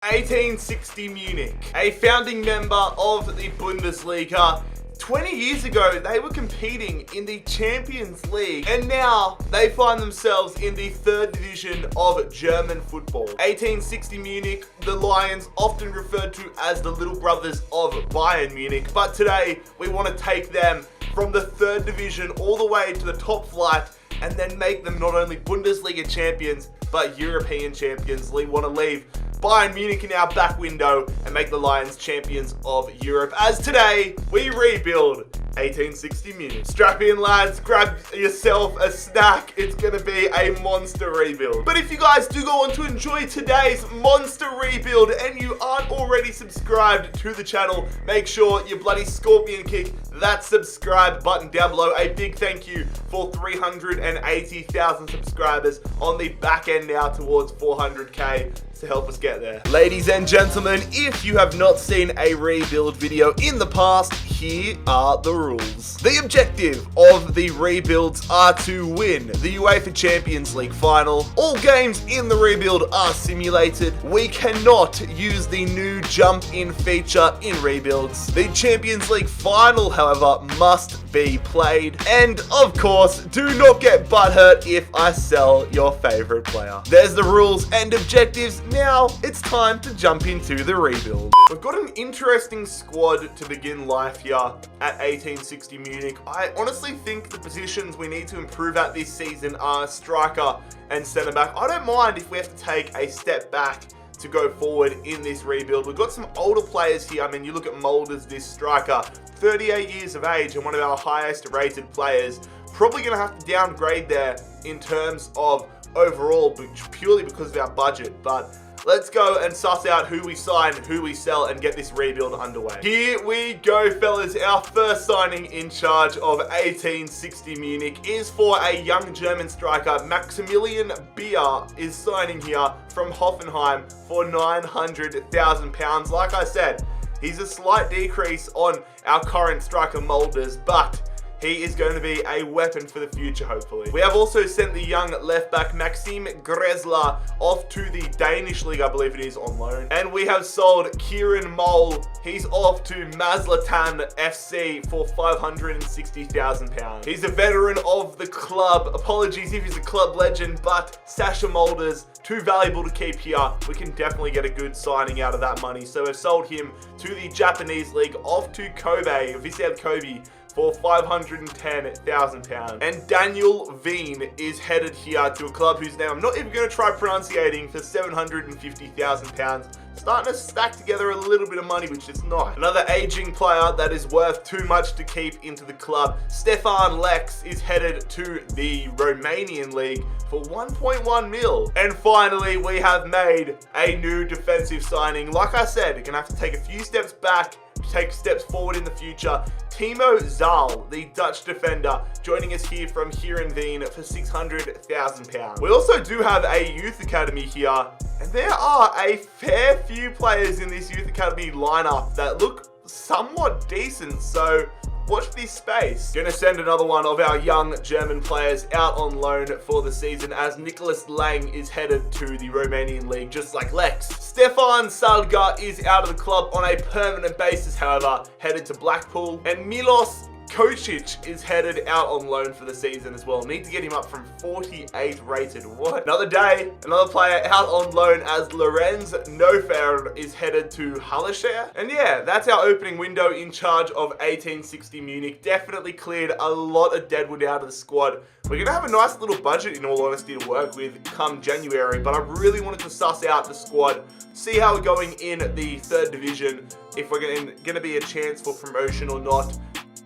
1860 Munich, a founding member of the Bundesliga. 20 years ago, they were competing in the Champions League, and now they find themselves in the third division of German football. 1860 Munich, the Lions, often referred to as the little brothers of Bayern Munich, but today we want to take them from the third division all the way to the top flight and then make them not only Bundesliga champions, but European champions. We want to leave Bayern Munich in our back window and make the Lions champions of Europe. As today, we rebuild 1860 Munich. Strap in, lads, grab yourself a snack. It's going to be a monster rebuild. But if you guys do go on to enjoy today's monster rebuild and you aren't already subscribed to the channel, make sure you bloody scorpion kick that subscribe button down below. A big thank you for 380,000 subscribers on the back end now towards 400k to help us get there. Ladies and gentlemen, if you have not seen a rebuild video in the past, here are the rules. The objective of the rebuilds are to win the UEFA Champions League final. All games in the rebuild are simulated. We cannot use the new jump in feature in rebuilds. The Champions League final, however, must be played. And of course, do not get butthurt if I sell your favorite player. There's the rules and objectives. Now it's time to jump into the rebuild. We've got an interesting squad to begin life here at 1860 Munich. I honestly think the positions we need to improve at this season are striker and centre back. I don't mind if we have to take a step back to go forward in this rebuild. We've got some older players here. I mean, you look at Mulders, this striker, 38 years of age and one of our highest rated players. Probably going to have to downgrade there in terms of overall, purely because of our budget. But let's go and suss out who we sign, who we sell, and get this rebuild underway. Here we go, fellas. Our first signing in charge of 1860 Munich is for a young German striker. Maximilian Beer is signing here from Hoffenheim for £900,000. Like I said, he's a slight decrease on our current striker Mulders, but he is going to be a weapon for the future, hopefully. We have also sent the young left back Maxime Gressler off to the Danish league, I believe it is, on loan. And we have sold Kieran Mole. He's off to Mazlatan FC for £560,000. He's a veteran of the club. Apologies if he's a club legend, but Sasha Mulders, too valuable to keep here. We can definitely get a good signing out of that money. So we've sold him to the Japanese league, off to Kobe, Vissel Kobe, for £510,000. And Daniel Veen is headed here to a club whose name I'm not even going to try pronunciating for £750,000. Starting to stack together a little bit of money, which is nice. Another aging player that is worth too much to keep into the club, Stefan Lex, is headed to the Romanian league for 1.1 mil. And finally, we have made a new defensive signing. Like I said, you're going to have to take a few steps back to take steps forward in the future. Timo Zahl, the Dutch defender, joining us here from Heerenveen for £600,000. We also do have a youth academy here, and there are a fair few players in this youth academy lineup that look somewhat decent, so watch this space. Gonna send another one of our young German players out on loan for the season, as Nicholas Lang is headed to the Romanian league, just like Lex. Stefan Salga is out of the club on a permanent basis, however, headed to Blackpool. And Milos Kocic is headed out on loan for the season as well. Need to get him up from 48 rated. What? Another day, another player out on loan, as Lorenz Nofeld is headed to Hallershire. And yeah, that's our opening window in charge of 1860 Munich. Definitely cleared a lot of deadwood out of the squad. We're going to have a nice little budget, in all honesty, to work with come January, but I really wanted to suss out the squad, see how we're going in the third division, if we're going to be a chance for promotion or not,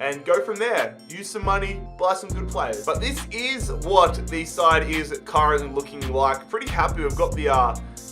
and go from there. Use some money, buy some good players. But this is what the side is currently looking like. Pretty happy. We've got the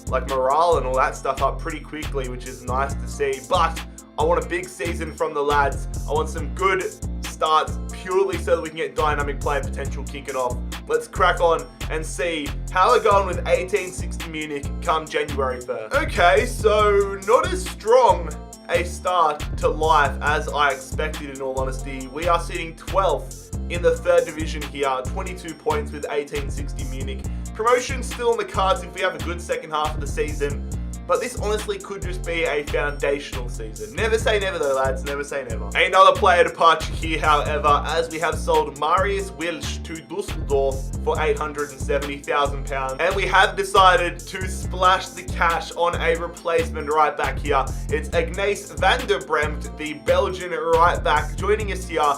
like morale and all that stuff up pretty quickly, which is nice to see. But I want a big season from the lads. I want some good starts, purely so that we can get dynamic player potential kicking off. Let's crack on and see how we're going with 1860 Munich come January 1st. Okay, so not as strong a start to life as I expected, in all honesty. We are sitting 12th in the third division here, 22 points with 1860 Munich. Promotion still on the cards if we have a good second half of the season. But this honestly could just be a foundational season. Never say never though, lads. Never say never. Another player departure here, however, as we have sold Marius Wilsch to Dusseldorf for £870,000. And we have decided to splash the cash on a replacement right back here. It's Ignace van der Bremt, the Belgian right back, joining us here.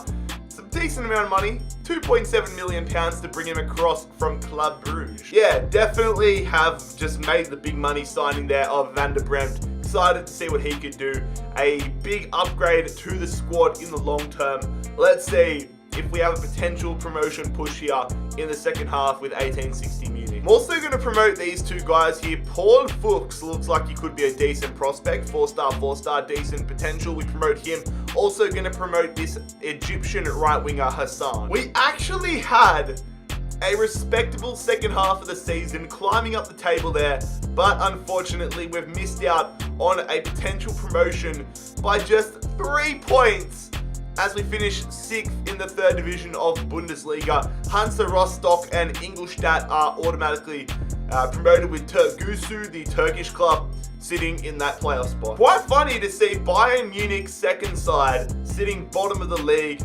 Some decent amount of money. £2.7 million to bring him across from Club Brugge. Yeah, definitely have just made the big money signing there of Van der Bremt. Excited to see what he could do. A big upgrade to the squad in the long term. Let's see if we have a potential promotion push here in the second half with 1860 Munich. I'm also going to promote these two guys here. Paul Fuchs looks like he could be a decent prospect. 4-star, decent potential. We promote him. Also going to promote this Egyptian right winger Hassan. We actually had a respectable second half of the season, climbing up the table there, but unfortunately we've missed out on a potential promotion by just 3 points as we finish 6th in the 3rd division of Bundesliga. Hansa Rostock and Ingolstadt are automatically promoted, with Türkgücü, the Turkish club, sitting in that playoff spot. Quite funny to see Bayern Munich's second side sitting bottom of the league.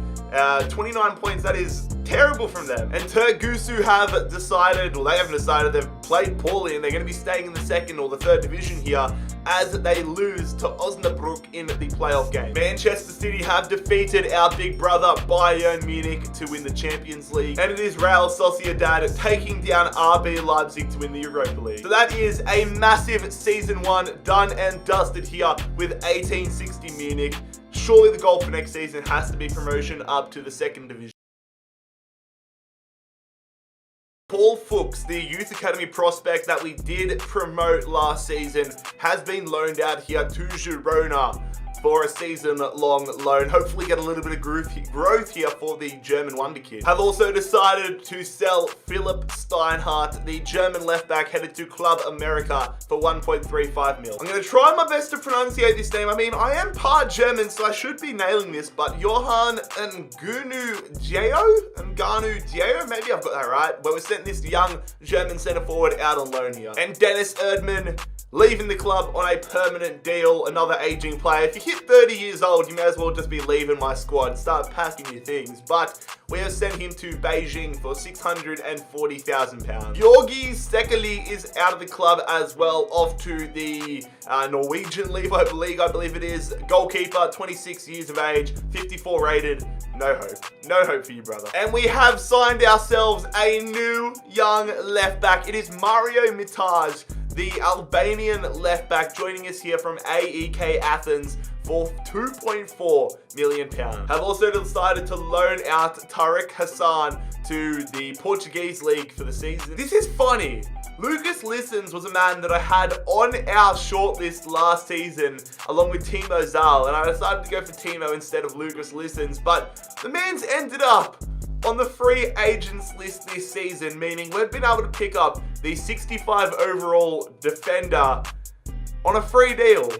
29 points, that is terrible from them. And Türkgücü have decided, well, they haven't decided, they've played poorly and they're going to be staying in the 2nd or the 3rd division here as they lose to Osnabrück in the playoff game. Manchester City have defeated our big brother Bayern Munich to win the Champions League, and it is Real Sociedad taking down RB Leipzig to win the Europa League. So that is a massive season 1 done and dusted here with 1860 Munich. Surely the goal for next season has to be promotion up to the 2nd division. Paul Fuchs, the youth academy prospect that we did promote last season, has been loaned out here to Girona for a season-long loan. Hopefully get a little bit of growth here for the German wonder kid. Have also decided to sell Philipp Steinhardt, the German left-back, headed to Club America for 1.35 mil. I'm going to try my best to pronunciate this name. I mean, I am part German, so I should be nailing this, but Johan Nganu Diao? Maybe I've got that right. But we're sending this young German centre-forward out on loan here. And Dennis Erdmann leaving the club on a permanent deal, another aging player. If you hit 30 years old, you may as well just be leaving my squad, start packing your things. But we have sent him to Beijing for £640,000. Georgi Sekeli is out of the club as well, off to the Norwegian League, I believe it is. Goalkeeper, 26 years of age, 54 rated. No hope. No hope for you, brother. And we have signed ourselves a new young left back. It is Mario Mitaj, the Albanian left back, joining us here from AEK Athens for £2.4 million. Have also decided to loan out Tariq Hassan to the Portuguese league for the season. This is funny. Lucas Lissons was a man that I had on our shortlist last season along with Timo Zahl, and I decided to go for Timo instead of Lucas Lissons, but the man's ended up on the free agents list this season, meaning we've been able to pick up the 65 overall defender on a free deal.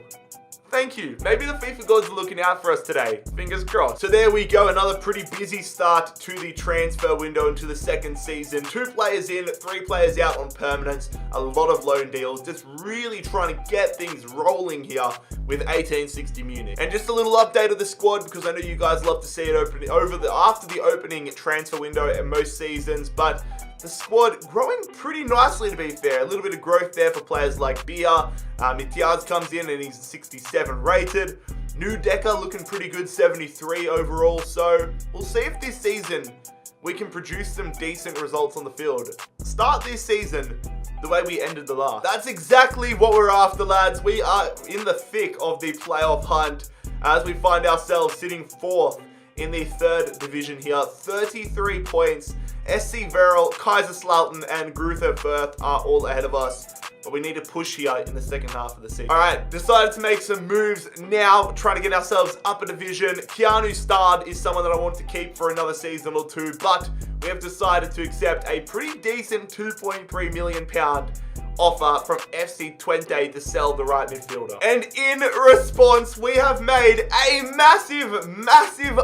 Thank you. Maybe the FIFA gods are looking out for us today. Fingers crossed. So there we go. Another pretty busy start to the transfer window into the 2nd season. 2 players in, 3 players out on permanence. A lot of loan deals. Just really trying to get things rolling here with 1860 Munich. And just a little update of the squad, because I know you guys love to see it open after the opening transfer window at most seasons, but the squad growing pretty nicely, to be fair. A little bit of growth there for players like Bia. Mitiaz comes in and he's 67 rated. New Decker looking pretty good, 73 overall. So we'll see if this season we can produce some decent results on the field. Start this season the way we ended the last. That's exactly what we're after, lads. We are in the thick of the playoff hunt as we find ourselves sitting 4th in the 3rd division here. 33 points. SC Verl, Kaiserslautern, and Gruther Fürth are all ahead of us, but we need to push here in the second half of the season. Alright, decided to make some moves now, trying to get ourselves up a division. Keanu Stard is someone that I want to keep for another season or two, but we have decided to accept a pretty decent £2.3 million offer from FC Twente to sell the right midfielder. And in response, we have made a massive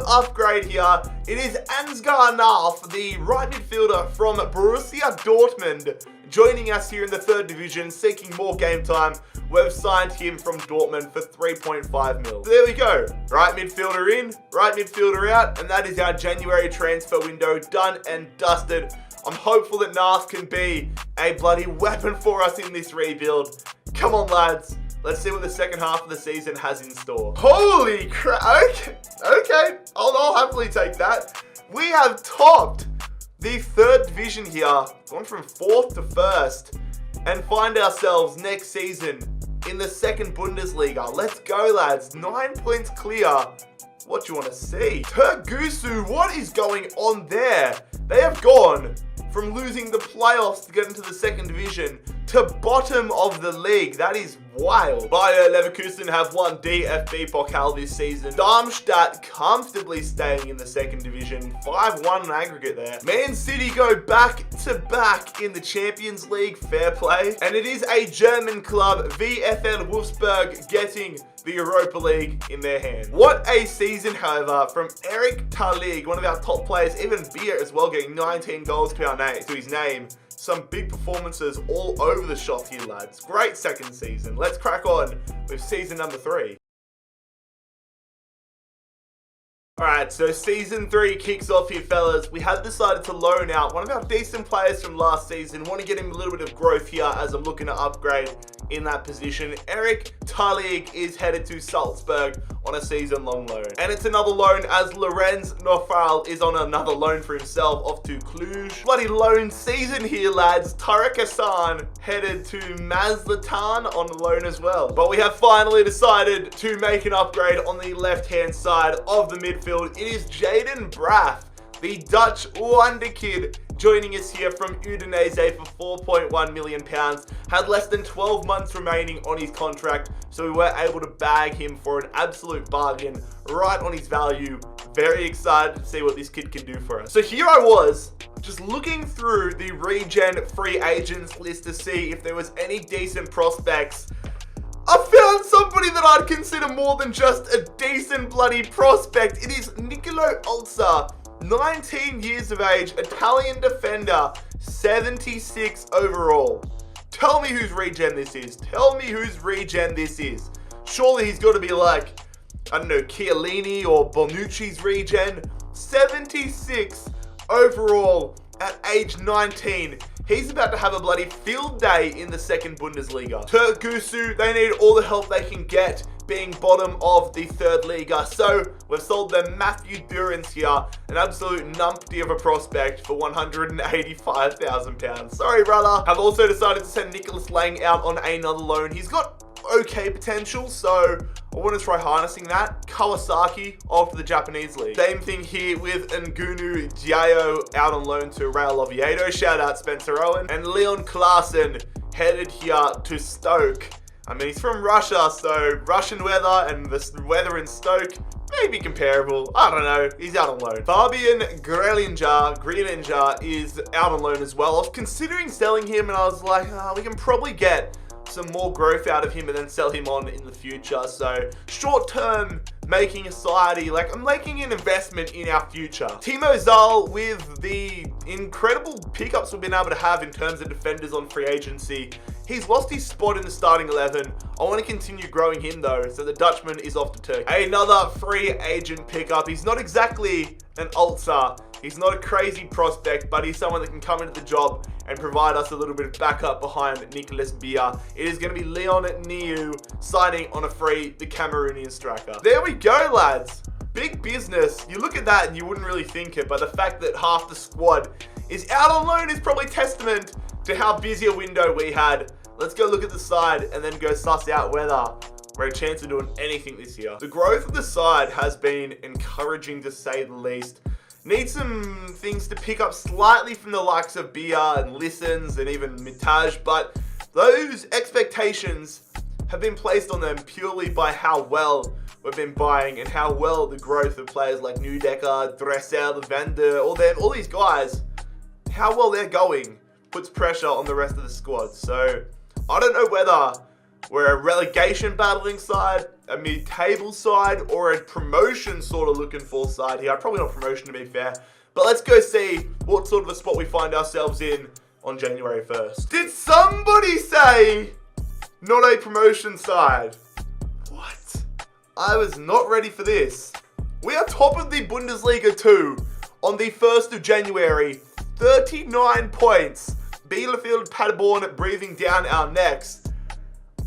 upgrade here. It is Ansgar Nalf, the right midfielder from Borussia Dortmund, joining us here in the third division, seeking more game time. We've signed him from Dortmund for 3.5 mil. So there we go. Right midfielder in, right midfielder out, and that is our January transfer window done and dusted. I'm hopeful that Nalf can be a bloody weapon for us in this rebuild. Come on, lads. Let's see what the second half of the season has in store. Holy crap. Okay. I'll happily take that. We have topped the third division here, gone from 4th to 1st, and find ourselves next season in the second Bundesliga. Let's go, lads. 9 points clear. What do you want to see? Tergusu, what is going on there? They have gone from losing the playoffs to get into the second division to bottom of the league. That is wild. Bayer Leverkusen have won DFB Pokal this season. Darmstadt comfortably staying in the second division. 5-1 in aggregate there. Man City go back to back in the Champions League. Fair play. And it is a German club, VfL Wolfsburg, getting the Europa League in their hand. What a season, however, from Eric Talig, one of our top players, even Beer as well, getting 19 goals to his name. Some big performances all over the shop here, lads. Great second season. Let's crack on with season number 3. Alright, so season 3 kicks off here, fellas. We have decided to loan out one of our decent players from last season. Want to get him a little bit of growth here as I'm looking to upgrade in that position. Eric Talig is headed to Salzburg on a season-long loan. And it's another loan as Lorenz Nofal is on another loan for himself off to Cluj. Bloody loan season here, lads. Tarek Hassan headed to Mazlatan on loan as well. But we have finally decided to make an upgrade on the left-hand side of the midfield. It is Jaden Braff, the Dutch wonder kid, joining us here from Udinese for £4.1 million. Had less than 12 months remaining on his contract, so we were able to bag him for an absolute bargain, right on his value. Very excited to see what this kid can do for us. So here I was, just looking through the regen free agents list to see if there was any decent prospects. I found somebody that I'd consider more than just a decent bloody prospect. It is Nicolo Olza. 19 years of age, Italian defender, 76 overall. Tell me whose regen this is. Tell me whose regen this is. Surely he's got to be like, I don't know, Chiellini or Bonucci's regen. 76 overall at age 19. He's about to have a bloody field day in the second Bundesliga. Tergusu, they need all the help they can get, being bottom of the third Liga. So we've sold them Matthew Durance here, an absolute numpty of a prospect for £185,000. Sorry, brother. I've also decided to send Nicholas Lang out on another loan. He's got okay potential, so I want to try harnessing that. Kawasaki off to the Japanese league. Same thing here with Ngunu Diayo out on loan to Real Oviedo. Shout out Spencer Owen. And Leon Klaassen headed here to Stoke. I mean, he's from Russia, so Russian weather and the weather in Stoke may be comparable. I don't know. He's out on loan. Fabian Greilinger is out on loan as well. I was considering selling him, and I was like, we can probably get some more growth out of him and then sell him on in the future. So short term, making a society, like I'm making an investment in our future. Timo Zal, with the incredible pickups we've been able to have in terms of defenders on free agency, he's lost his spot in the starting 11. I want to continue growing him though, so the Dutchman is off to Turkey. Another free agent pickup. He's not exactly an Ulster. He's not a crazy prospect, but he's someone that can come into the job and provide us a little bit of backup behind Nicholas Beer. It is going to be Leon Niu signing on a free, the Cameroonian striker. There we go, lads. Big business. You look at that and you wouldn't really think it, but the fact that half the squad is out on loan is probably testament to how busy a window we had. Let's go look at the side and then go suss out whether we're a chance of doing anything this year. The growth of the side has been encouraging, to say the least. Need some things to pick up slightly from the likes of Bia and Listens and even Mitaj, but those expectations have been placed on them purely by how well we've been buying and how well the growth of players like Neudecker, Dressel, Vander, all these guys, how well they're going puts pressure on the rest of the squad. So I don't know whether we're a relegation battling side, a mid-table side, or a promotion sort of looking for side here. Probably not promotion to be fair. But let's go see what sort of a spot we find ourselves in on January 1st. Did somebody say not a promotion side? What? I was not ready for this. We are top of the Bundesliga 2 on the 1st of January. 39 points. Bielefeld, Paderborn breathing down our necks.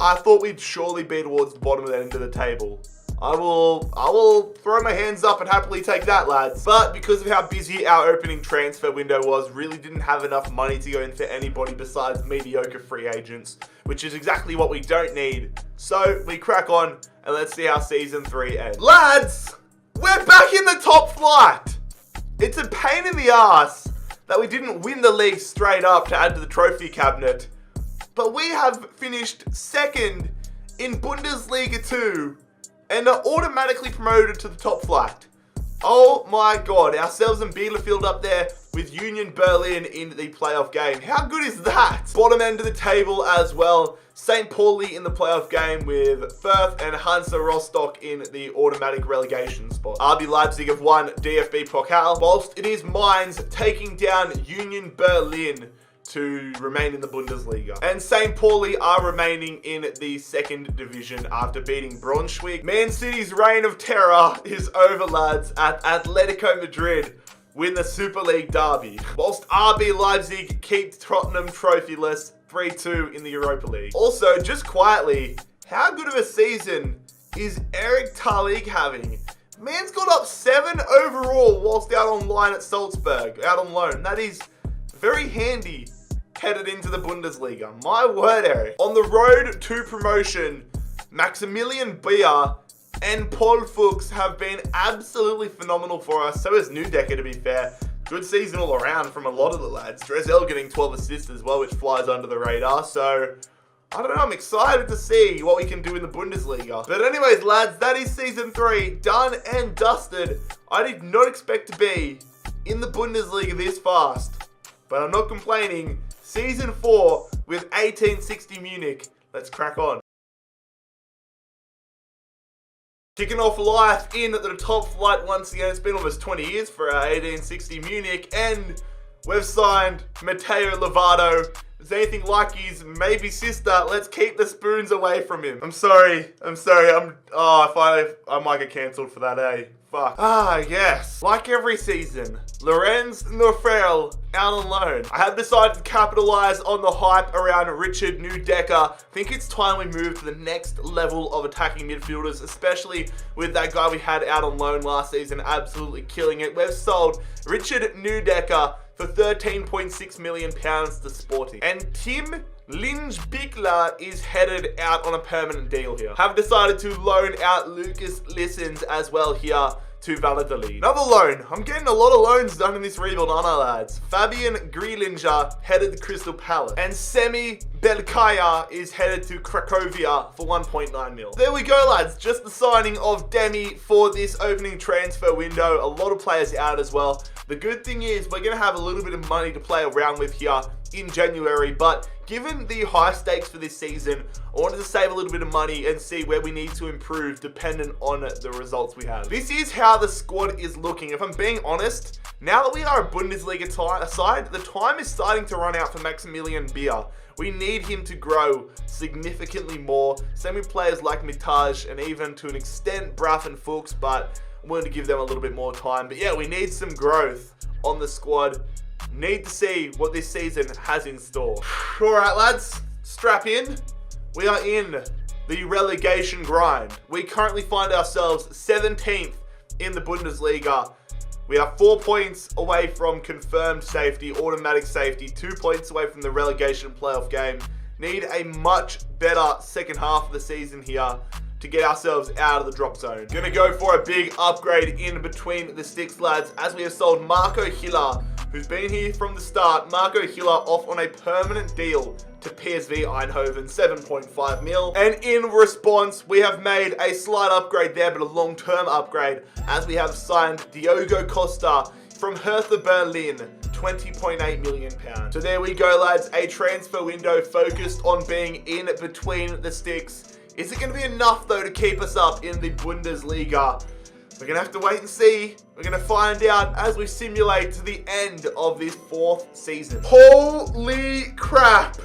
I thought we'd surely be towards the bottom end of the table. I will throw my hands up and happily take that, lads. But because of how busy our opening transfer window was, really didn't have enough money to go in for anybody besides mediocre free agents, which is exactly what we don't need. So we crack on and let's see how season 3 ends. Lads, we're back in the top flight. It's a pain in the ass that we didn't win the league straight up to add to the trophy cabinet. But we have finished second in Bundesliga 2 and are automatically promoted to the top flight. Oh my god, ourselves and Bielefeld up there with Union Berlin in the playoff game. How good is that? Bottom end of the table as well. St. Pauli in the playoff game with Firth and Hansa Rostock in the automatic relegation spot. RB Leipzig have won DFB Pokal, whilst it is Mainz taking down Union Berlin to remain in the Bundesliga. And St. Pauli are remaining in the second division after beating Braunschweig. Man City's reign of terror is over, lads, at Atletico Madrid win the Super League derby, whilst RB Leipzig keep Tottenham trophyless 3-2 in the Europa League. Also, just quietly, how good of a season is Eric Talig having? Man's got up 7 overall whilst out on loan at Salzburg, out on loan. That is very handy headed into the Bundesliga. My word, Eric. On the road to promotion, Maximilian Beer and Paul Fuchs have been absolutely phenomenal for us. So is Neudecker, to be fair. Good season all around from a lot of the lads. Drezel getting 12 assists as well, which flies under the radar. So, I don't know, I'm excited to see what we can do in the Bundesliga. But anyways, lads, that is season 3, done and dusted. I did not expect to be in the Bundesliga this fast, but I'm not complaining. Season 4 with 1860 Munich. Let's crack on. Kicking off life in at the top flight once again. It's been almost 20 years for our 1860 Munich, and we've signed Matteo Lovato. If there's anything like his maybe sister, let's keep the spoons away from him. I'm sorry. I might get cancelled for that, eh? Fuck. Ah, yes. Like every season, Lorenz Neufeld out on loan. I have decided to capitalize on the hype around Richard Neudecker. I think it's time we move to the next level of attacking midfielders, especially with that guy we had out on loan last season, absolutely killing it. We've sold Richard Neudecker for £13.6 million to Sporting. And Tim Linjbichler is headed out on a permanent deal here. Have decided to loan out Lucas Lissens as well here to Valladolid. Another loan. I'm getting a lot of loans done in this rebuild, aren't I, lads? Fabian Grielinger headed to Crystal Palace. And Semi Belkaya is headed to Cracovia for 1.9 mil. There we go, lads. Just the signing of Demi for this opening transfer window. A lot of players out as well. The good thing is we're going to have a little bit of money to play around with here in January, but given the high stakes for this season, I wanted to save a little bit of money and see where we need to improve dependent on the results we have. This is how the squad is looking. If I'm being honest, now that we are a Bundesliga side, the time is starting to run out for Maximilian Beer. We need him to grow significantly more. Same with players like Mitaj and even to an extent Braff and Fuchs, but I'm willing to give them a little bit more time. But yeah, we need some growth on the squad. Need to see what this season has in store. Alright, lads, strap in. We are in the relegation grind. We currently find ourselves 17th in the Bundesliga. We are 4 points away from confirmed safety, automatic safety, 2 points away from the relegation playoff game. Need a much better second half of the season here to get ourselves out of the drop zone. Gonna go for a big upgrade in between the sticks, lads, as we have sold Marco Hiller, who's been here from the start. Marco Hiller off on a permanent deal to PSV Eindhoven, 7.5 mil. And in response, we have made a slight upgrade there, but a long-term upgrade, as we have signed Diogo Costa from Hertha Berlin £20.8 million. So there we go, lads. A transfer window focused on being in between the sticks. Is it going to be enough, though, to keep us up in the Bundesliga? We're going to have to wait and see. We're going to find out as we simulate to the end of this 4th season. Holy crap.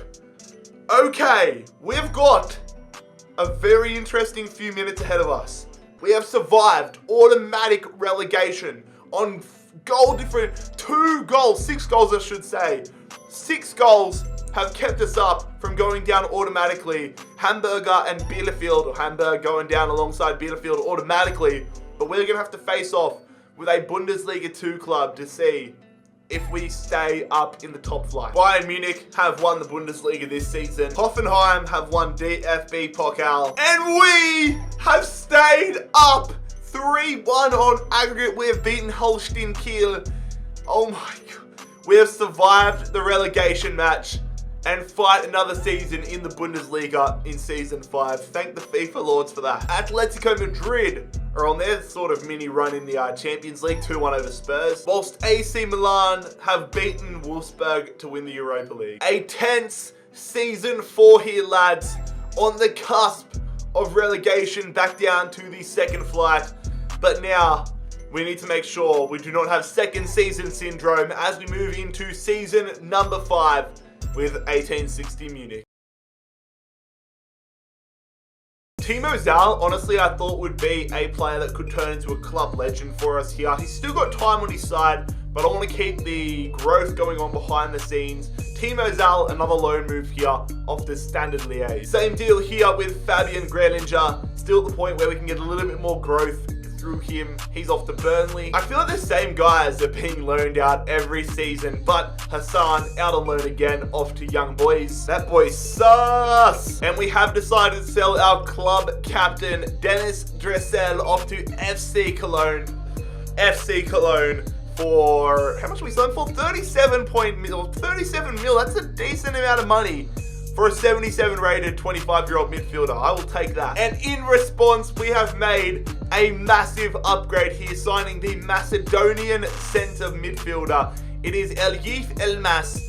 Okay, we've got a very interesting few minutes ahead of us. We have survived automatic relegation on goal different, 2 goals, 6 goals I should say. 6 goals have kept us up from going down automatically. Hamburger and Bielefeld, or Hamburg going down alongside Bielefeld automatically. But we're going to have to face off with a Bundesliga 2 club to see if we stay up in the top flight. Bayern Munich have won the Bundesliga this season. Hoffenheim have won DFB Pokal. And we have stayed up 3-1 on aggregate. We have beaten Holstein Kiel. Oh my God. We have survived the relegation match and fight another season in the Bundesliga in Season 5. Thank the FIFA lords for that. Atletico Madrid are on their sort of mini run in the Champions League, 2-1 over Spurs, whilst AC Milan have beaten Wolfsburg to win the Europa League. A tense Season 4 here, lads, on the cusp of relegation back down to the second flight. But now, we need to make sure we do not have second season syndrome as we move into season number 5 with 1860 Munich. Timo Zal, honestly, I thought would be a player that could turn into a club legend for us here. He's still got time on his side, but I want to keep the growth going on behind the scenes. Timo Zal, another loan move here off the Standard Liège. Same deal here with Fabian Greilinger. Still at the point where we can get a little bit more growth through him. He's off to Burnley. I feel like the same guys are being loaned out every season, but Hassan out on loan again, off to Young Boys. That boy sus! And we have decided to sell our club captain, Dennis Dressel, off to FC Cologne. FC Cologne for, how much are we selling for? 37 mil, that's a decent amount of money for a 77 rated 25-year-old midfielder. I will take that. And in response, we have made a massive upgrade here, signing the Macedonian centre midfielder. It is Elif Elmas,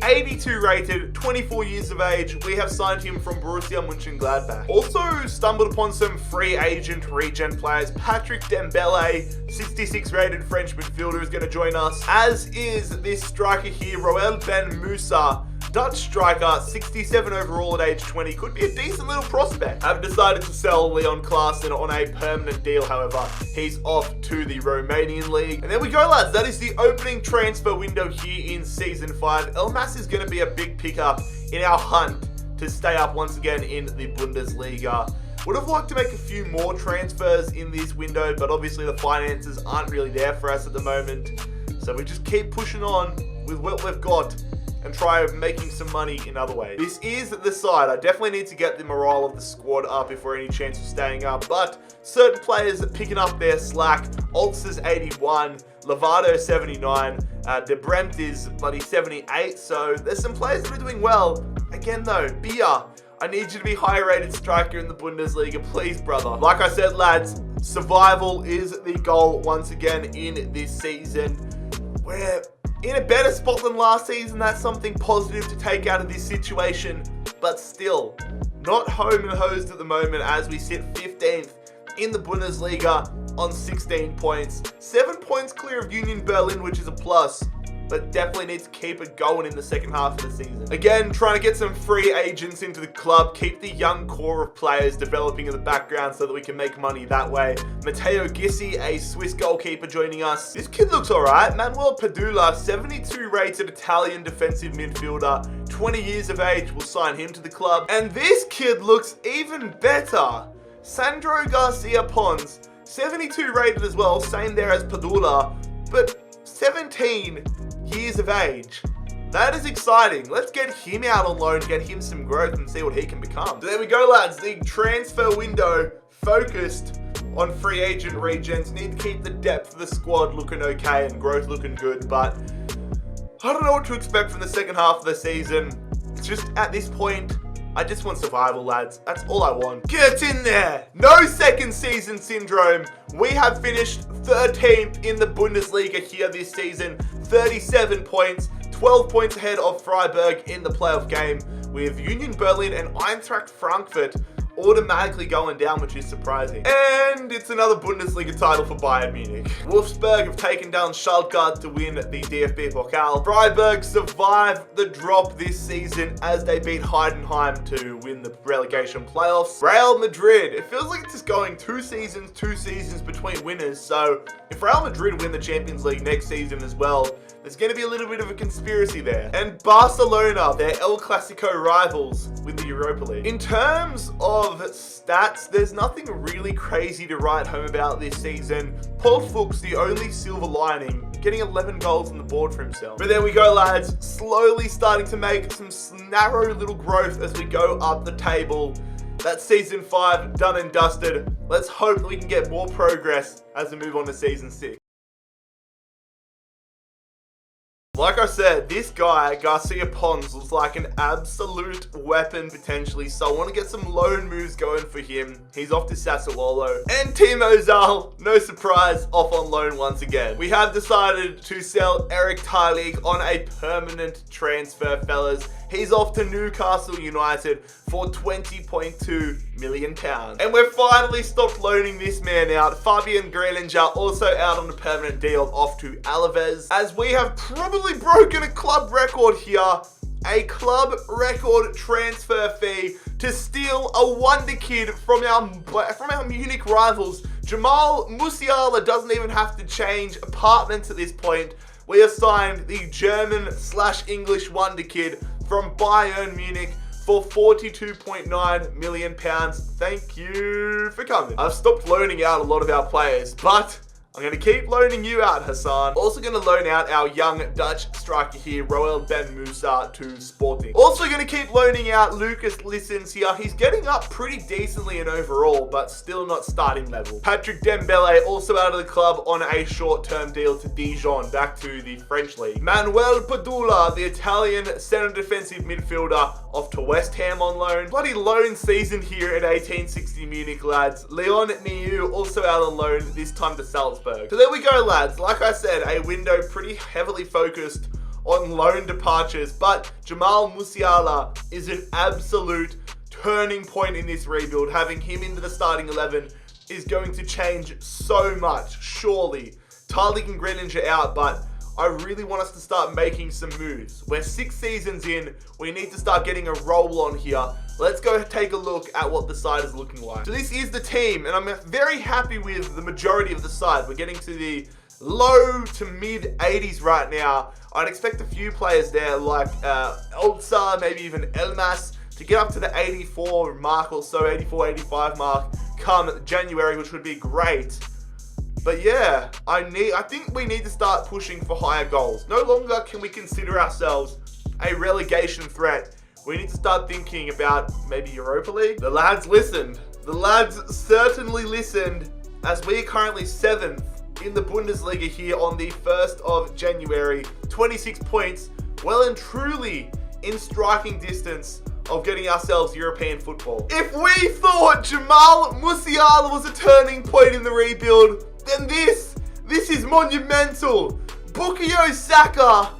82 rated, 24 years of age. We have signed him from Borussia Mönchengladbach. Also stumbled upon some free agent regen players. Patrick Dembele, 66 rated French midfielder, is going to join us, as is this striker here, Roel Ben Moussa, Dutch striker, 67 overall at age 20. Could be a decent little prospect. I've decided to sell Leon Klaassen on a permanent deal, however. He's off to the Romanian league. And there we go, lads. That is the opening transfer window here in Season 5. Elmas is going to be a big pickup in our hunt to stay up once again in the Bundesliga. Would have liked to make a few more transfers in this window, but obviously the finances aren't really there for us at the moment. So we just keep pushing on with what we've got and try making some money in other ways. This is the side. I definitely need to get the morale of the squad up if we're any chance of staying up, but certain players are picking up their slack. Olds is 81, Lovato 79, De Bremt is bloody 78, so there's some players that are doing well. Again though, Bia, I need you to be higher rated striker in the Bundesliga, please, brother. Like I said, lads, survival is the goal once again in this season. We're in a better spot than last season. That's something positive to take out of this situation, but still not home and hosed at the moment as we sit 15th in the Bundesliga on 16 points. 7 points clear of Union Berlin, which is a plus, but definitely needs to keep it going in the second half of the season. Again, trying to get some free agents into the club, keep the young core of players developing in the background so that we can make money that way. Matteo Gissi, a Swiss goalkeeper, joining us. This kid looks alright. Manuel Padula, 72 rated Italian defensive midfielder, 20 years of age, will sign him to the club. And this kid looks even better. Sandro Garcia Pons, 72 rated as well, same there as Padula, but 17 years of age. That is exciting. Let's get him out on loan, get him some growth and see what he can become. So there we go, lads. The transfer window focused on free agent regens. Need to keep the depth of the squad looking okay and growth looking good, but I don't know what to expect from the second half of the season. It's just at this point, I just want survival, lads. That's all I want. Get in there. No second second season syndrome. We have finished 13th in the Bundesliga here this season, 37 points, 12 points ahead of Freiburg in the playoff game, with Union Berlin and Eintracht Frankfurt automatically going down, which is surprising. And it's another Bundesliga title for Bayern Munich. Wolfsburg have taken down Schalke to win the DFB Pokal. Freiburg survived the drop this season as they beat Heidenheim to win the relegation playoffs. Real Madrid, it feels like it's just going two seasons between winners. So if Real Madrid win the Champions League next season as well, there's going to be a little bit of a conspiracy there. And Barcelona, their El Clasico rivals, win the Europa League. In terms of stats, there's nothing really crazy to write home about this season. Paul Fuchs, the only silver lining, getting 11 goals on the board for himself. But there we go, lads. Slowly starting to make some narrow little growth as we go up the table. That's season 5 done and dusted. Let's hope that we can get more progress as we move on to season 6. Like I said, this guy, Garcia Pons, looks like an absolute weapon potentially, so I want to get some loan moves going for him. He's off to Sassuolo. And Timo Zal, no surprise, off on loan once again. We have decided to sell Eric Tyleek on a permanent transfer, fellas. He's off to Newcastle United for £20.2 million. And we've finally stopped loaning this man out. Fabian Greilinger also out on a permanent deal off to Alaves. As we have probably broken a club record here. A club record transfer fee to steal a wonder kid from our Munich rivals. Jamal Musiala doesn't even have to change apartments at this point. We have signed the German/English wonder kid from Bayern Munich for £42.9 million. Thank you for coming. I've stopped loaning out a lot of our players, but I'm going to keep loaning you out, Hassan. Also going to loan out our young Dutch striker here, Roel Ben Musa, to Sporting. Also going to keep loaning out Lucas Lissens here. He's getting up pretty decently in overall, but still not starting level. Patrick Dembele also out of the club on a short-term deal to Dijon, back to the French league. Manuel Padula, the Italian center defensive midfielder, off to West Ham on loan. Bloody loan season here at 1860 Munich, lads. Leon Niu also out on loan, this time to Salzburg. So there we go, lads. Like I said, a window pretty heavily focused on loan departures, but Jamal Musiala is an absolute turning point in this rebuild. Having him into the starting 11 is going to change so much, surely. Tyleek and Greilinger out, but I really want us to start making some moves. We're 6 seasons in. We need to start getting a roll on here. Let's go take a look at what the side is looking like. So this is the team, and I'm very happy with the majority of the side. We're getting to the low to mid 80s right now. I'd expect a few players there like Elsa, maybe even Elmas, to get up to the 84 mark or so, 84, 85 mark come January, which would be great. But yeah, I think we need to start pushing for higher goals. No longer can we consider ourselves a relegation threat. We need to start thinking about maybe Europa League. The lads listened. The lads certainly listened, as we are currently 7th in the Bundesliga here on the 1st of January. 26 points, well and truly in striking distance of getting ourselves European football. If we thought Jamal Musiala was a turning point in the rebuild, then this is monumental. Bukayo Saka,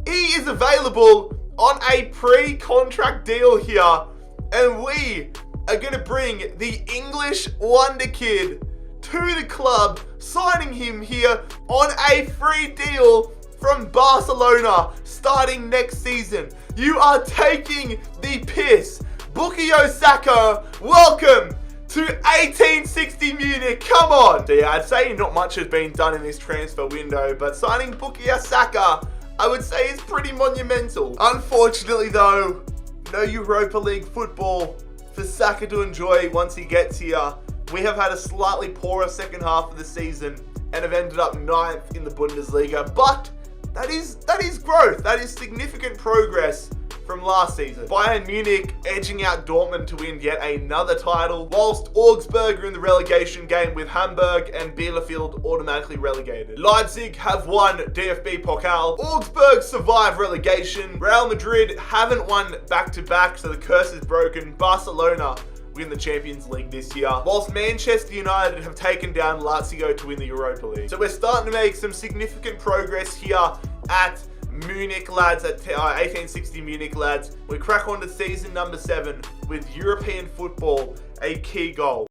he is available on a pre-contract deal here, and we are going to bring the English wonder kid to the club, signing him here on a free deal from Barcelona starting next season. You are taking the piss. Bukayo Saka, welcome to 1860 Munich. Come on. So yeah, I'd say not much has been done in this transfer window, but signing Bukayo Saka, I would say, is pretty monumental. Unfortunately though, no Europa League football for Saka to enjoy once he gets here. We have had a slightly poorer second half of the season and have ended up 9th in the Bundesliga, but that is growth. That is significant progress from last season. Bayern Munich edging out Dortmund to win yet another title, whilst Augsburg are in the relegation game with Hamburg and Bielefeld automatically relegated. Leipzig have won DFB Pokal. Augsburg survive relegation. Real Madrid haven't won back-to-back, so the curse is broken. Barcelona win the Champions League this year, whilst Manchester United have taken down Lazio to win the Europa League. So we're starting to make some significant progress here at Munich, lads, at 1860 Munich, lads. We crack on to season number 7 with European football a key goal.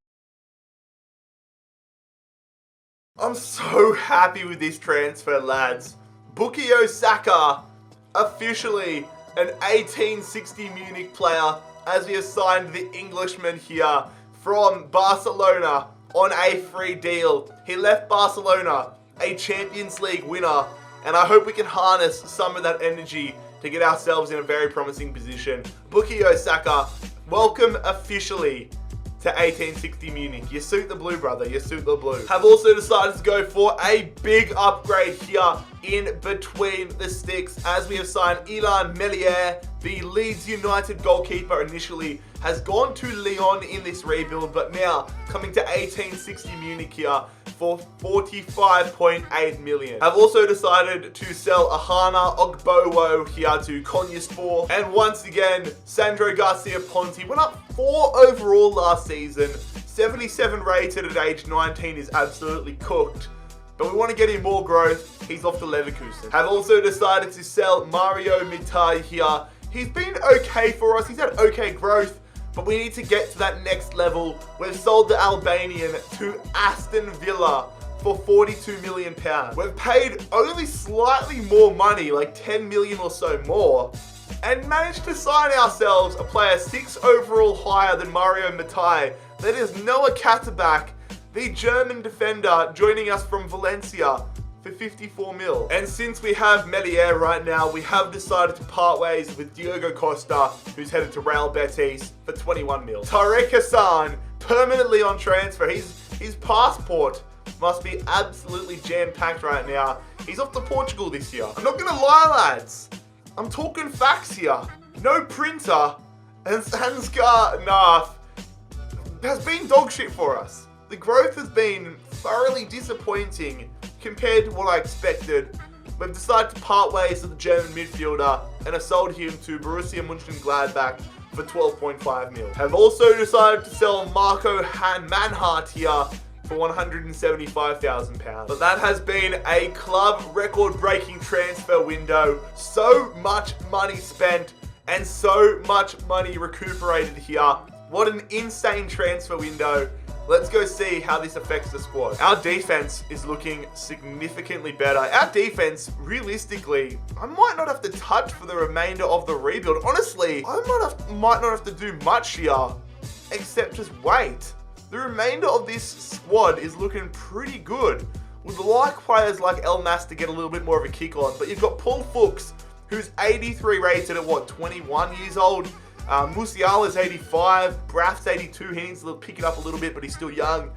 I'm so happy with this transfer, lads. Bukayo Saka, officially an 1860 Munich player, as we have signed the Englishman here from Barcelona on a free deal. He left Barcelona a Champions League winner, and I hope we can harness some of that energy to get ourselves in a very promising position. Bukayo Saka, welcome officially to 1860 Munich. You suit the blue, brother. You suit the blue. Have also decided to go for a big upgrade here in between the sticks, as we have signed Illan Meslier, the Leeds United goalkeeper. Initially has gone to Lyon in this rebuild, but now coming to 1860 Munich here for 45.8 million. I've also decided to sell Ahana Ogbowo here to Konyaspor. And once again, Sandro Garcia Ponte went up 4 overall last season. 77 rated at age 19 is absolutely cooked. But we want to get him more growth. He's off to Leverkusen. Have also decided to sell Mario Mitai here. He's been okay for us. He's had okay growth, but we need to get to that next level. We've sold the Albanian to Aston Villa for £42 million. We've paid only slightly more money, like 10 million or so more, and managed to sign ourselves a player 6 overall higher than Mario Mitai. That is Noah Katterbach, the German defender, joining us from Valencia for 54 mil. And since we have Meslier right now, we have decided to part ways with Diogo Costa, who's headed to Real Betis for 21 mil. Tarek Hassan, permanently on transfer. His passport must be absolutely jam-packed right now. He's off to Portugal this year. I'm not gonna lie, lads. I'm talking facts here. No printer, and Sanskar Nath has been dog shit for us. The growth has been thoroughly disappointing compared to what I expected. We've decided to part ways with the German midfielder and have sold him to Borussia Mönchengladbach for 12.5 mil. Have also decided to sell Marco Manhart here for £175,000. But that has been a club record-breaking transfer window. So much money spent and so much money recuperated here. What an insane transfer window. Let's go see how this affects the squad. Our defense is looking significantly better. Our defense, realistically, I might not have to touch for the remainder of the rebuild. Honestly, I might not have to do much here, except just wait. The remainder of this squad is looking pretty good. We'd like players like El Mas to get a little bit more of a kick on, but you've got Paul Fuchs, who's 83 rated at 21 years old. Musiala's 85, Braff's 82, he needs to pick it up a little bit, but he's still young.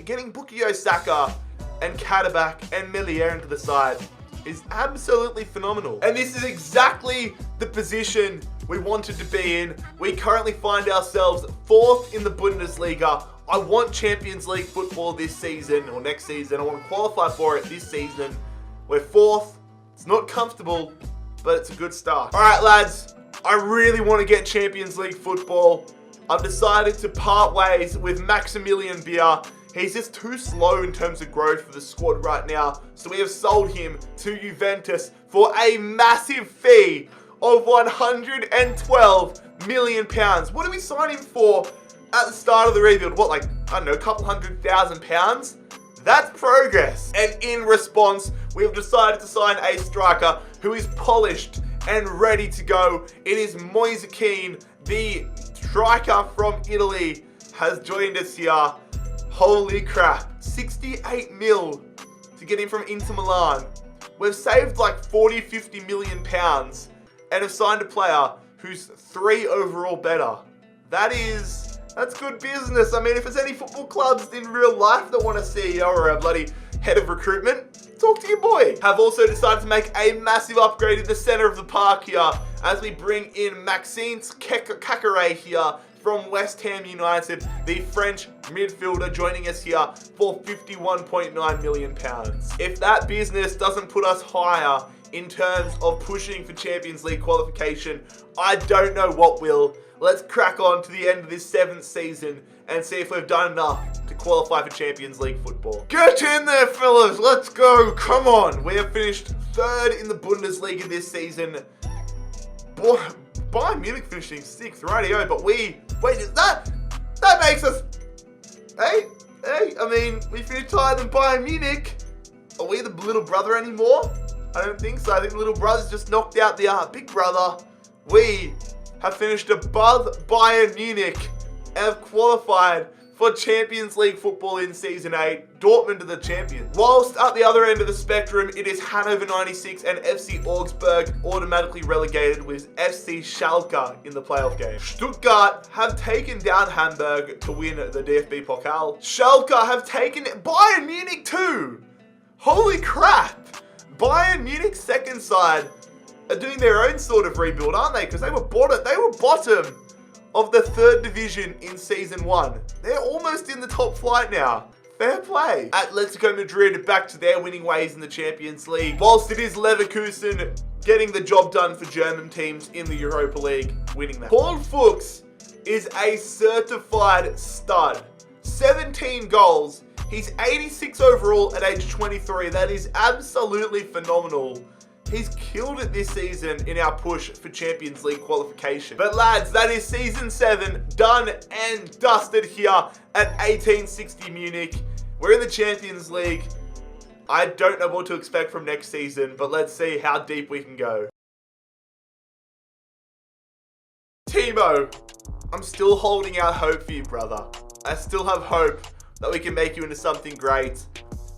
Getting Bukayo Saka and Katterbach and Meslier into the side is absolutely phenomenal. And this is exactly the position we wanted to be in. We currently find ourselves 4th in the Bundesliga. I want Champions League football this season or next season. I want to qualify for it this season. We're 4th. It's not comfortable, but it's a good start. All right, lads. I really want to get Champions League football. I've decided to part ways with Maximilian Beer. He's just too slow in terms of growth for the squad right now. So we have sold him to Juventus for a massive fee of £112 million. What do we sign him for at the start of the rebuild? What, like, I don't know, a couple £100,000? That's progress. And in response, we have decided to sign a striker who is polished and ready to go. It is Moise Kean, the striker from Italy, has joined us here. Holy crap, 68 mil to get him from Inter Milan. We've saved like 40-50 million pounds and have signed a player who's 3 overall better. That's good business. I mean, if there's any football clubs in real life that want a CEO or a bloody head of recruitment, talk to your boy. Have also decided to make a massive upgrade in the center of the park here as we bring in Maxime Kakare here from West Ham United, the French midfielder, joining us here for £51.9 million. If that business doesn't put us higher in terms of pushing for Champions League qualification, I don't know what will. let's crack on to the end of this 7th season and see if we've done enough to qualify for Champions League football. Get in there, fellas. Let's go. Come on. We have finished 3rd in the Bundesliga this season. Boy, Bayern Munich finishing 6th, rightio. But wait, that makes us... Hey, I mean, we finished higher than Bayern Munich. Are we the little brother anymore? I don't think so. I think the little brother's just knocked out the big brother. We have finished above Bayern Munich and have qualified for Champions League football in Season 8. Dortmund are the champions. Whilst at the other end of the spectrum, it is Hannover 96 and FC Augsburg automatically relegated with FC Schalke in the playoff game. Stuttgart have taken down Hamburg to win the DFB Pokal. Schalke have taken Bayern Munich too. Holy crap! Bayern Munich's second side are doing their own sort of rebuild, aren't they? Because they were bottom of the 3rd division in Season 1. They're almost in the top flight now. Fair play. Atletico Madrid back to their winning ways in the Champions League. Whilst it is Leverkusen getting the job done for German teams in the Europa League, winning that. Paul Fuchs is a certified stud. 17 goals. He's 86 overall at age 23. That is absolutely phenomenal. He's killed it this season in our push for Champions League qualification. But lads, that is Season 7 done and dusted here at 1860 Munich. We're in the Champions League. I don't know what to expect from next season, but let's see how deep we can go. Timo, I'm still holding out hope for you, brother. I still have hope that we can make you into something great.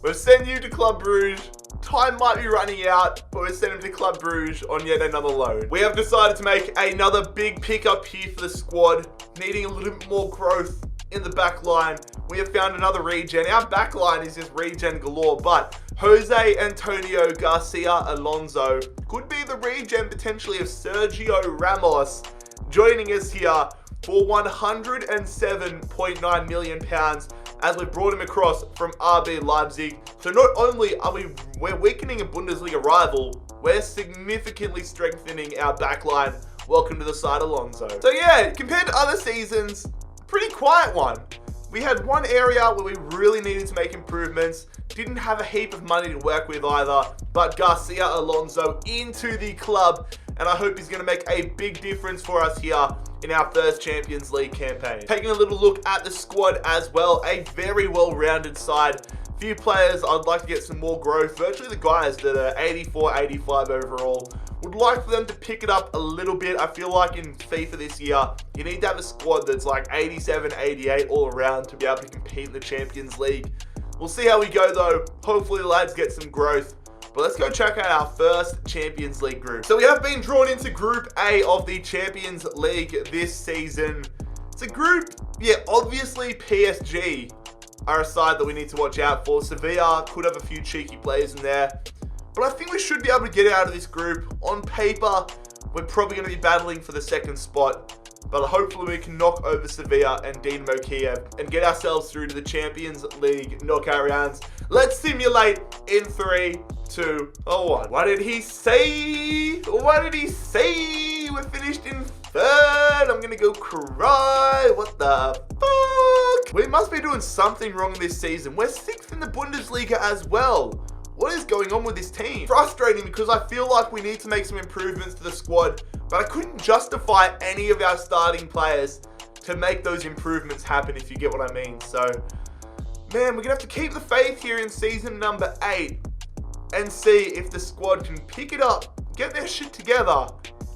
We've sent you to Club Brugge. Time might be running out, but we're sending him to Club Brugge on yet another loan. We have decided to make another big pickup here for the squad, needing a little bit more growth in the back line. We have found another regen. Our back line is just regen galore, but Jose Antonio Garcia Alonso could be the regen potentially of Sergio Ramos, joining us here for £107.9 million as we brought him across from RB Leipzig. So not only are we're weakening a Bundesliga rival, we're significantly strengthening our backline. Welcome to the side, Alonso. So yeah, compared to other seasons, pretty quiet one. We had one area where we really needed to make improvements. Didn't have a heap of money to work with either, but Garcia Alonso into the club, and I hope he's going to make a big difference for us here in our first Champions League campaign. Taking a little look at the squad as well, a very well-rounded side. Few players I'd like to get some more growth. Virtually the guys that are 84, 85 overall. Would like for them to pick it up a little bit. I feel like in FIFA this year, you need to have a squad that's like 87, 88 all around to be able to compete in the Champions League. We'll see how we go though. Hopefully the lads get some growth. But let's go check out our first Champions League group. So we have been drawn into Group A of the Champions League this season. It's a group, yeah, obviously PSG are a side that we need to watch out for. Sevilla could have a few cheeky players in there. But I think we should be able to get out of this group. On paper, we're probably going to be battling for the second spot. But hopefully we can knock over Sevilla and Dinamo Kiev and get ourselves through to the Champions League knockout rounds. Let's simulate in 3, 2, 1. What did he say? What did he say? We're finished in 3rd. I'm going to go cry. What the fuck? We must be doing something wrong this season. We're 6th in the Bundesliga as well. What is going on with this team? Frustrating because I feel like we need to make some improvements to the squad, but I couldn't justify any of our starting players to make those improvements happen, if you get what I mean. So, man, we're going to have to keep the faith here in season number 8 and see if the squad can pick it up, get their shit together,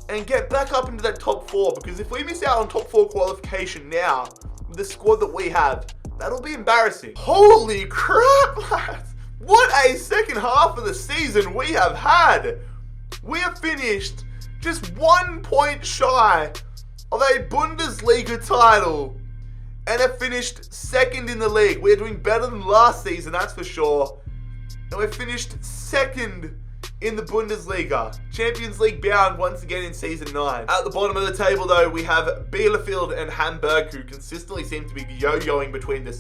and get back up into that top 4. Because if we miss out on top 4 qualification now, with the squad that we have, that'll be embarrassing. Holy crap, lads. What a second half of the season we have had. We have finished just 1 point shy of a Bundesliga title and have finished 2nd in the league. We're doing better than last season, that's for sure. And we've finished 2nd in the Bundesliga. Champions League bound once again in Season 9. At the bottom of the table though, we have Bielefeld and Hamburg, who consistently seem to be yo-yoing between the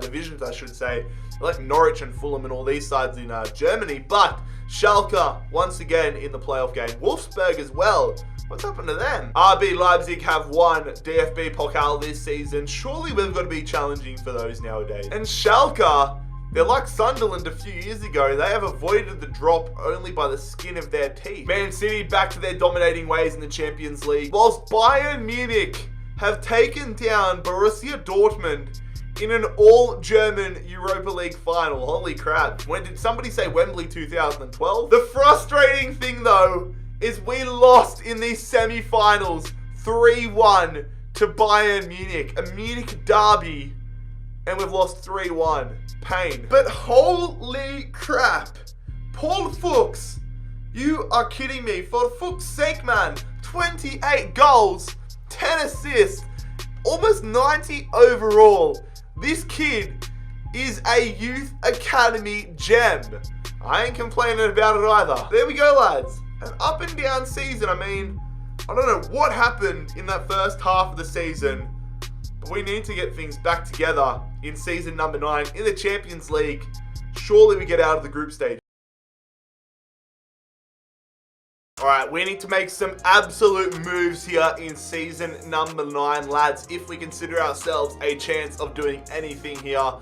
divisions, I should say. Like Norwich and Fulham and all these sides in Germany. But Schalke, once again in the playoff game. Wolfsburg as well. What's happened to them? RB Leipzig have won DFB Pokal this season. Surely we've got to be challenging for those nowadays. And Schalke, they're like Sunderland a few years ago. They have avoided the drop only by the skin of their teeth. Man City back to their dominating ways in the Champions League. Whilst Bayern Munich have taken down Borussia Dortmund in an all-German Europa League final. Holy crap. When did somebody say Wembley 2012? The frustrating thing though is we lost in these semi-finals 3-1 to Bayern Munich. A Munich derby. And we've lost 3-1. Pain. But holy crap. Paul Fuchs, you are kidding me. For fuck's sake, man. 28 goals, 10 assists, almost 90 overall. This kid is a youth academy gem. I ain't complaining about it either. There we go, lads. An up and down season. I mean, I don't know what happened in that first half of the season, but we need to get things back together in season number 9 in the Champions League. Surely we get out of the group stage. Alright, we need to make some absolute moves here in season number 9, lads, if we consider ourselves a chance of doing anything here.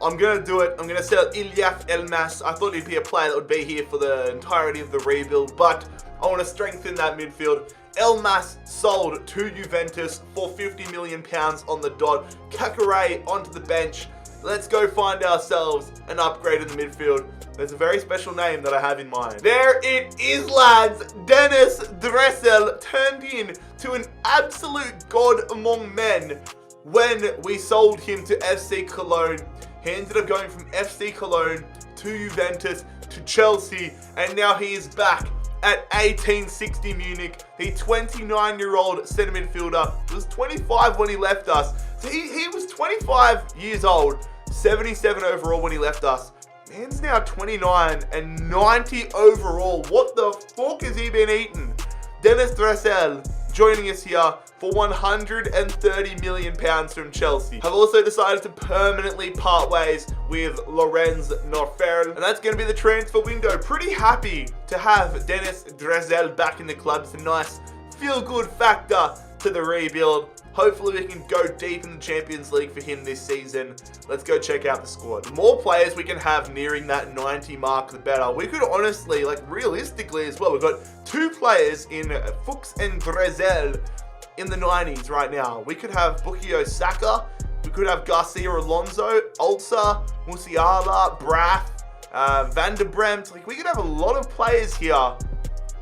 I'm going to do it. I'm going to sell Ilyaf Elmas. I thought he'd be a player that would be here for the entirety of the rebuild, but I want to strengthen that midfield. Elmas sold to Juventus for £50 million on the dot. Kakare onto the bench. Let's go find ourselves an upgrade in the midfield. There's a very special name that I have in mind. There it is, lads. Dennis Dressel turned into an absolute god among men when we sold him to FC Cologne. He ended up going from FC Cologne to Juventus to Chelsea, and now he is back at 1860 Munich. The 29-year-old centre midfielder was 25 when he left us. So he was 25 years old, 77 overall when he left us. Man's now 29 and 90 overall. What the fuck has he been eating? Dennis Dressel joining us here for £130 million from Chelsea. Have also decided to permanently part ways with Lorenz Norferl, and that's going to be the transfer window. Pretty happy to have Dennis Dressel back in the club. It's a nice feel-good factor to the rebuild. Hopefully we can go deep in the Champions League for him this season. Let's go check out the squad. The more players we can have nearing that 90 mark, the better. We could honestly, like realistically as well, we've got 2 players in Fuchs and Dressel in the 90s right now. We could have Bukayo Saka, we could have Garcia Alonso, Ulsa, Musiala, Braff, Van der Bremt. Like, we could have a lot of players here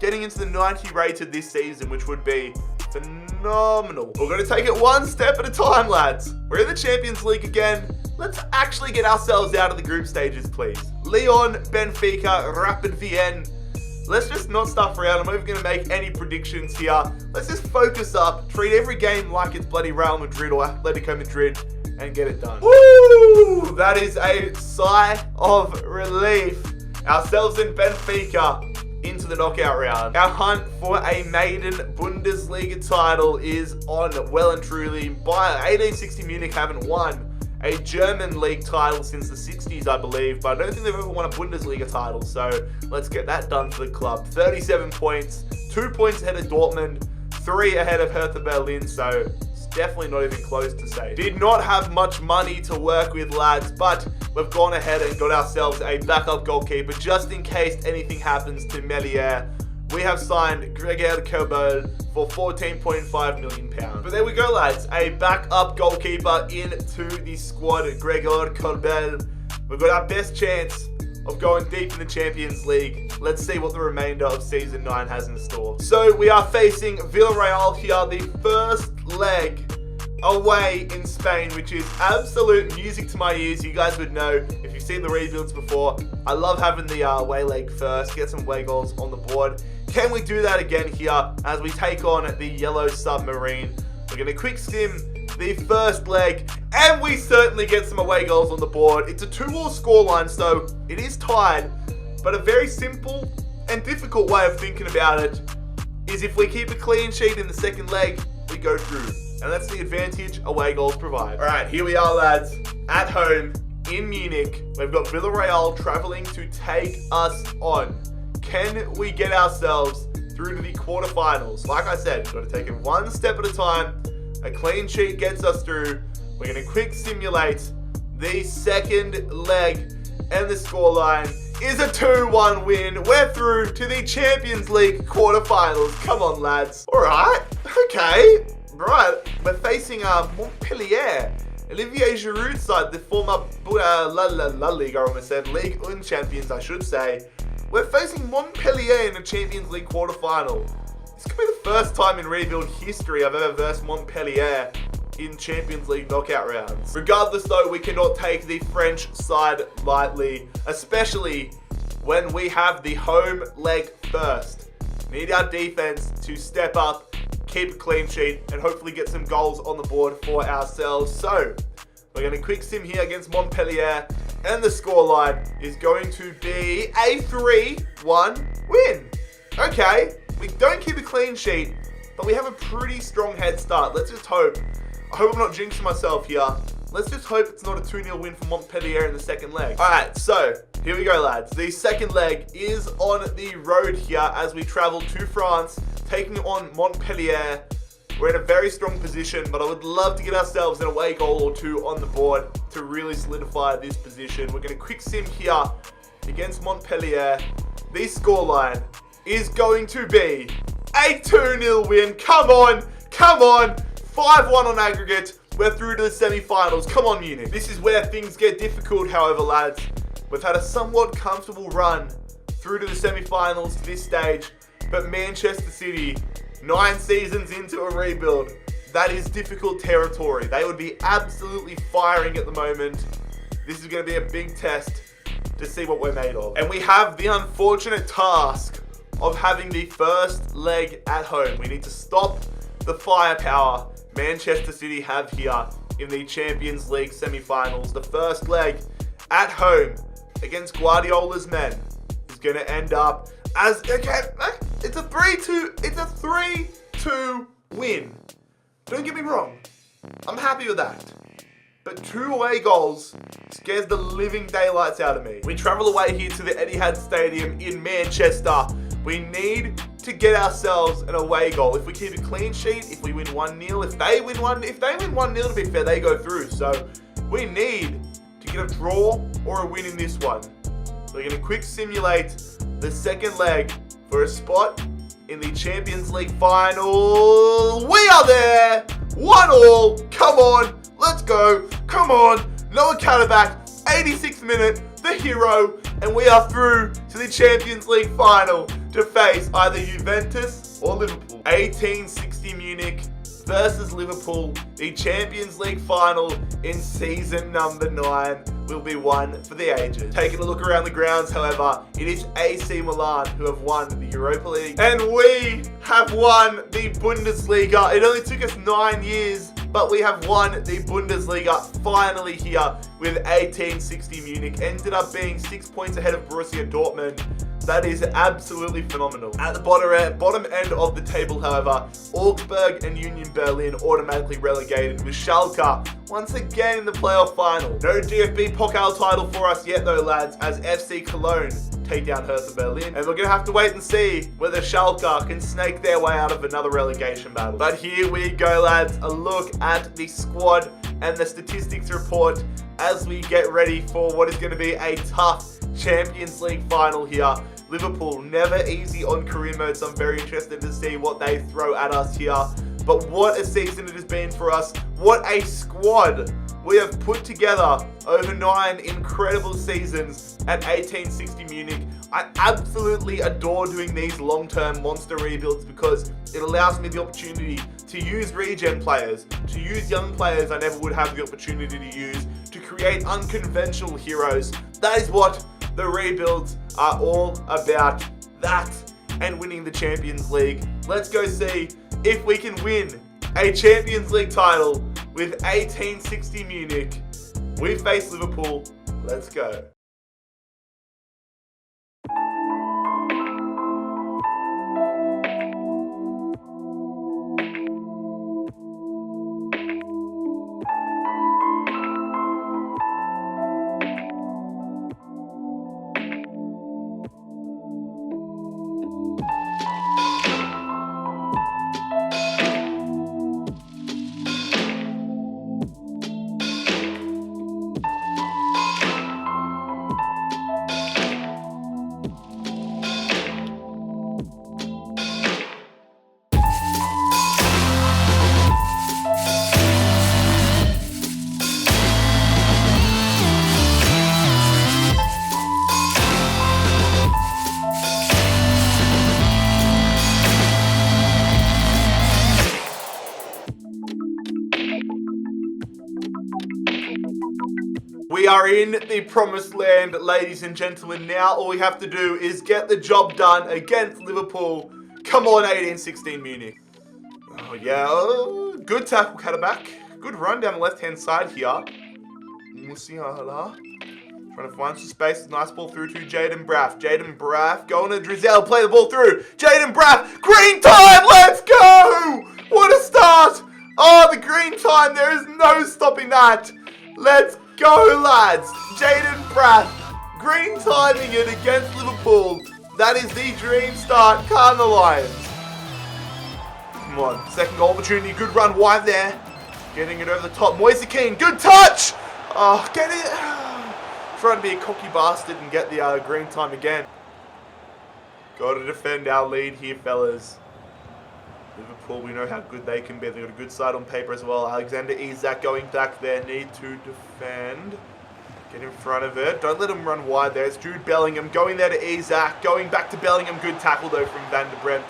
getting into the 90 rated this season, which would be phenomenal. We're going to take it one step at a time, lads. We're in the Champions League again. Let's actually get ourselves out of the group stages, please. Lyon, Benfica, Rapid Vienna. Let's just not stuff around. I'm not even going to make any predictions here. Let's just focus up, treat every game like it's bloody Real Madrid or Atletico Madrid, and get it done. Woo! That is a sigh of relief. Ourselves in Benfica into the knockout round. Our hunt for a maiden Bundesliga title is on well and truly. By 1860 Munich haven't won a German league title since the 60s, I believe, but I don't think they've ever won a Bundesliga title, so let's get that done for the club. 37 points, 2 points ahead of Dortmund, 3 ahead of Hertha Berlin, so it's definitely not even close to say. Did not have much money to work with, lads, but we've gone ahead and got ourselves a backup goalkeeper just in case anything happens to Melier. We have signed Gregor Kobel for £14.5 million. But there we go, lads. A backup goalkeeper into the squad, Gregor Kobel. We've got our best chance of going deep in the Champions League. Let's see what the remainder of Season 9 has in store. So we are facing Villarreal here, the first leg away in Spain, which is absolute music to my ears. You guys would know if you've seen the rebuilds before. I love having the away leg first, get some away goals on the board. Can we do that again here as we take on the Yellow Submarine? We're going to quick sim the first leg, and we certainly get some away goals on the board. It's a 2-all scoreline, so it is tied, but a very simple and difficult way of thinking about it is if we keep a clean sheet in the second leg, we go through. And that's the advantage away goals provide. All right, here we are, lads. At home in Munich, we've got Villarreal traveling to take us on. Can we get ourselves through to the quarterfinals. Like I said, got to take it one step at a time. A clean sheet gets us through. We're going to quick simulate the second leg, and the scoreline is a 2-1 win. We're through to the Champions League quarterfinals. Come on, lads. All right. Okay. Right. We're facing Montpellier. Olivier Giroud's side, the former La Liga, I almost said, Ligue 1 champions, I should say. We're facing Montpellier in a Champions League quarterfinal. This could be the first time in rebuild history I've ever versed Montpellier in Champions League knockout rounds. Regardless though, we cannot take the French side lightly, especially when we have the home leg first. Need our defense to step up, keep a clean sheet, and hopefully get some goals on the board for ourselves. So, we're going to quick sim here against Montpellier, and the scoreline is going to be a 3-1 win. Okay, we don't keep a clean sheet, but we have a pretty strong head start. Let's just hope. I hope I'm not jinxing myself here. Let's just hope it's not a 2-0 win for Montpellier in the second leg. Alright, so here we go, lads. The second leg is on the road here as we travel to France, taking on Montpellier. We're in a very strong position, but I would love to get ourselves an away goal or two on the board to really solidify this position. We're going to quick sim here against Montpellier. The scoreline is going to be a 2-0 win. Come on, come on. 5-1 on aggregate. We're through to the semi-finals. Come on, Munich. This is where things get difficult, however, lads. We've had a somewhat comfortable run through to the semi-finals to this stage, but Manchester City, 9 seasons into a rebuild, that is difficult territory. They would be absolutely firing at the moment. This is going to be a big test to see what we're made of. And we have the unfortunate task of having the first leg at home. We need to stop the firepower Manchester City have here in the Champions League semi-finals. The first leg at home against Guardiola's men is going to end up as, okay, it's a 3-2, it's a 3-2 win. Don't get me wrong, I'm happy with that. But 2 away goals scares the living daylights out of me. We travel away here to the Etihad Stadium in Manchester. We need to get ourselves an away goal. If we keep a clean sheet, if we win 1-0, if they win 1-0, to be fair, they go through. So we need to get a draw or a win in this one. We're going to quick simulate the second leg for a spot in the Champions League final. We are there. 1-1. Come on. Let's go. Come on. Noah Cataback, 86th minute, the hero. And we are through to the Champions League final to face either Juventus or Liverpool. 1860 Munich versus Liverpool. The Champions League final in season number 9 will be one for the ages. Taking a look around the grounds, however, it is AC Milan who have won the Europa League. And we have won the Bundesliga. It only took us 9 years, but we have won the Bundesliga finally here with 1860 Munich. Ended up being 6 points ahead of Borussia Dortmund. That is absolutely phenomenal. At the bottom end of the table, however, Augsburg and Union Berlin automatically relegated, with Schalke once again in the playoff final. No DFB Pokal title for us yet though, lads, as FC Cologne take down Hertha Berlin. And we're going to have to wait and see whether Schalke can snake their way out of another relegation battle. But here we go, lads. A look at the squad and the statistics report as we get ready for what is going to be a tough Champions League final here. Liverpool, never easy on career mode, so I'm very interested to see what they throw at us here. But what a season it has been for us. What a squad we have put together over 9 incredible seasons at 1860 Munich. I absolutely adore doing these long-term monster rebuilds because it allows me the opportunity to use regen players, to use young players I never would have the opportunity to use, to create unconventional heroes. That is what the rebuilds are all about. That and winning the Champions League. Let's go see if we can win a Champions League title with 1860 Munich. We face Liverpool. Let's go. are in the promised land, ladies and gentlemen. Now all we have to do is get the job done against Liverpool. Come on, 18-16 Munich. Oh, yeah. Oh, good tackle, Cataback. Good run down the left-hand side here. Musiala. Trying to find some space. Nice ball through to Jaden Braff. Jaden Braff going to Drizel. Play the ball through. Jaden Braff. Green time. Let's go. What a start. Oh, the green time. There is no stopping that. Let's go, lads. Jaden Braff. Green timing it against Liverpool. That is the dream start. Can't the Lions. Come on. Second goal opportunity. Good run wide there. Getting it over the top. Moise Kean. Good touch. Oh, get it. Trying to be a cocky bastard and get the green time again. Got to defend our lead here, fellas. Liverpool, we know how good they can be. They've got a good side on paper as well. Alexander Isak going back there. Need to defend. Get in front of it. Don't let him run wide there. It's Jude Bellingham going there to Isak. Going back to Bellingham. Good tackle, though, from Van der Bremt.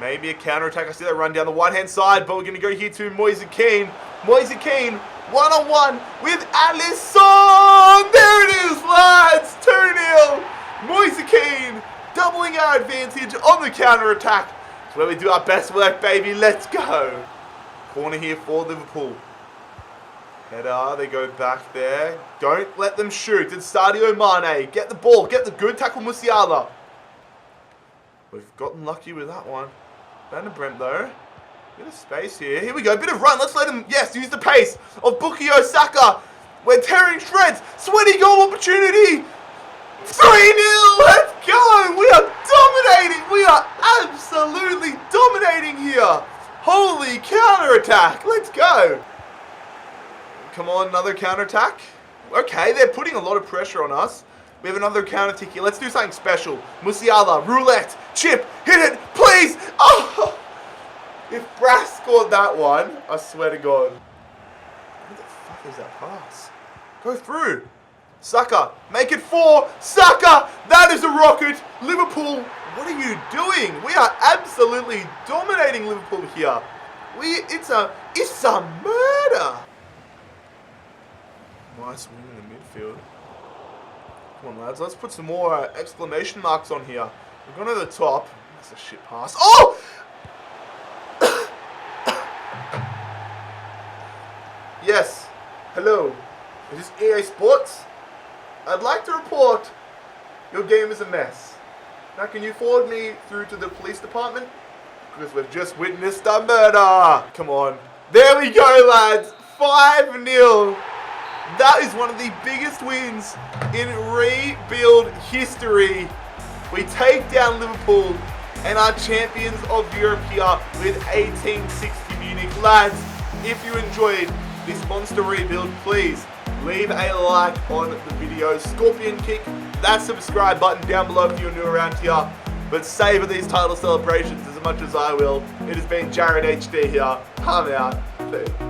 Maybe a counter-attack. I see that run down the right-hand side, but we're going to go here to Moise Kean. Moise Kean, one-on-one with Alisson. There it is, lads. 2-0. Moise Kean doubling our advantage on the counter-attack. It's where we do our best work, baby. Let's go. Corner here for Liverpool. Header, they go back there. Don't let them shoot. It's Sadio Mane. Get the ball. Get the good tackle, Musiala. We've gotten lucky with that one. Van der Bremt, though. Bit of space here. Here we go. Bit of run. Let's let him, yes, use the pace of Bukayo Saka. We're tearing shreds. Sweaty goal opportunity. 3-0. Let's go. We are dominating. We are absolutely dominating here. Holy counter-attack. Let's go. Come on, another counter-attack. Okay, they're putting a lot of pressure on us. We have another counter tick here. Let's do something special. Musiala, roulette, chip, hit it, please. Oh, if Brass scored that one, I swear to God. What the fuck is that pass? Go through. Saka, make it 4. Saka, that is a rocket. Liverpool, what are you doing? We are absolutely dominating Liverpool here. It's a murder. Nice win in the midfield. Come on, lads. Let's put some more exclamation marks on here. We're going to the top. That's a shit pass. Oh! Yes. Hello. Is this EA Sports? I'd like to report your game is a mess. Now, can you forward me through to the police department? Because we've just witnessed a murder. Come on. There we go, lads. 5-0. That is one of the biggest wins in rebuild history. We take down Liverpool and are champions of Europe here with 1860 Munich. Lads, if you enjoyed this monster rebuild, please leave a like on the video. Scorpion kick that subscribe button down below if you're new around here. But savor these title celebrations as much as I will. It has been Jared HD here. I'm out. Peace.